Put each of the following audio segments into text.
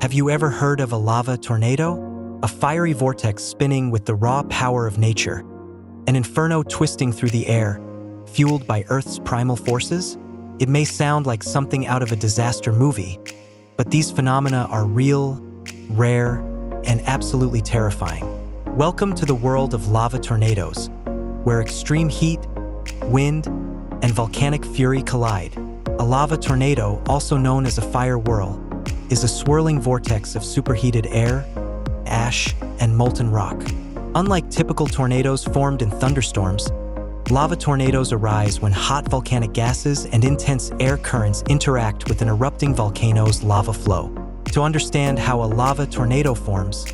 Have you ever heard of a lava tornado? A fiery vortex spinning with the raw power of nature, an inferno twisting through the air, fueled by Earth's primal forces? It may sound like something out of a disaster movie, but these phenomena are real, rare, and absolutely terrifying. Welcome to the world of lava tornadoes, where extreme heat, wind, and volcanic fury collide. A lava tornado, also known as a fire whirl, is a swirling vortex of superheated air, ash, and molten rock. Unlike typical tornadoes formed in thunderstorms, lava tornadoes arise when hot volcanic gases and intense air currents interact with an erupting volcano's lava flow. To understand how a lava tornado forms,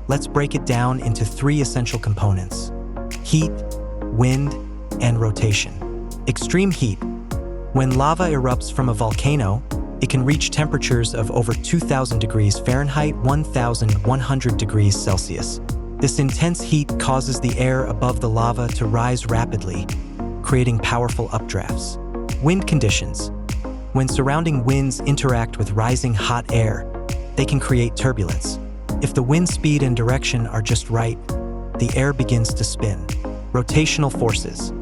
let's break it down into three essential components: heat, wind, and rotation. Extreme heat. When lava erupts from a volcano, it can reach temperatures of over 2,000 degrees Fahrenheit, 1,100 degrees Celsius. This intense heat causes the air above the lava to rise rapidly, creating powerful updrafts. Wind conditions. When surrounding winds interact with rising hot air, they can create turbulence. If the wind speed and direction are just right, the air begins to spin. Rotational forces.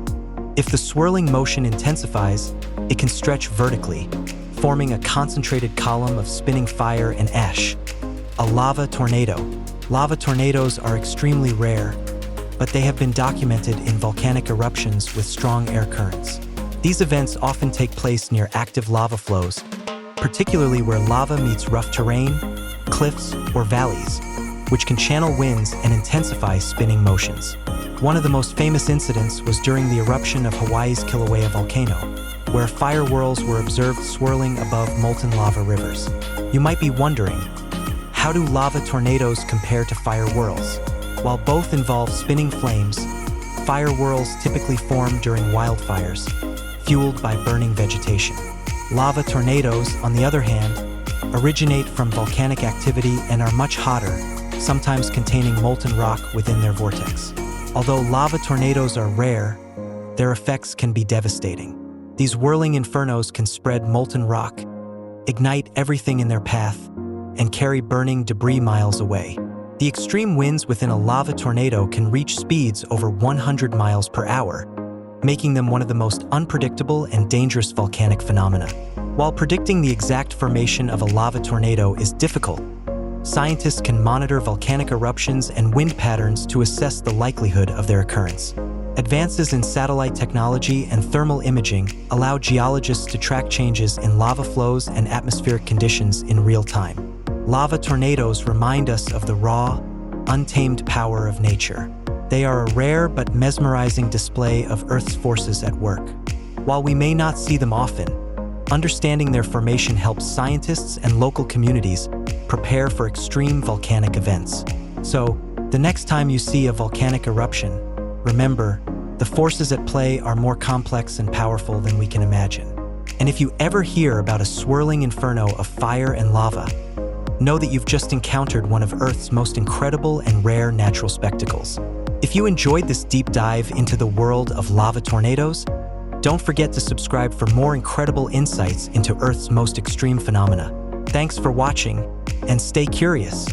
If the swirling motion intensifies, it can stretch vertically, forming a concentrated column of spinning fire and ash. A lava tornado. Lava tornadoes are extremely rare, but they have been documented in volcanic eruptions with strong air currents. These events often take place near active lava flows, particularly where lava meets rough terrain, cliffs, or valleys, which can channel winds and intensify spinning motions. One of the most famous incidents was during the eruption of Hawaii's Kilauea volcano, where fire whirls were observed swirling above molten lava rivers. You might be wondering, how do lava tornadoes compare to fire whirls? While both involve spinning flames, fire whirls typically form during wildfires, fueled by burning vegetation. Lava tornadoes, on the other hand, originate from volcanic activity and are much hotter, sometimes containing molten rock within their vortex. Although lava tornadoes are rare, their effects can be devastating. These whirling infernos can spread molten rock, ignite everything in their path, and carry burning debris miles away. The extreme winds within a lava tornado can reach speeds over 100 miles per hour, making them one of the most unpredictable and dangerous volcanic phenomena. While predicting the exact formation of a lava tornado is difficult, scientists can monitor volcanic eruptions and wind patterns to assess the likelihood of their occurrence. Advances in satellite technology and thermal imaging allow geologists to track changes in lava flows and atmospheric conditions in real time. Lava tornadoes remind us of the raw, untamed power of nature. They are a rare but mesmerizing display of Earth's forces at work. While we may not see them often, understanding their formation helps scientists and local communities prepare for extreme volcanic events. So, the next time you see a volcanic eruption, remember, the forces at play are more complex and powerful than we can imagine. And if you ever hear about a swirling inferno of fire and lava, know that you've just encountered one of Earth's most incredible and rare natural spectacles. If you enjoyed this deep dive into the world of lava tornadoes, don't forget to subscribe for more incredible insights into Earth's most extreme phenomena. Thanks for watching, and stay curious.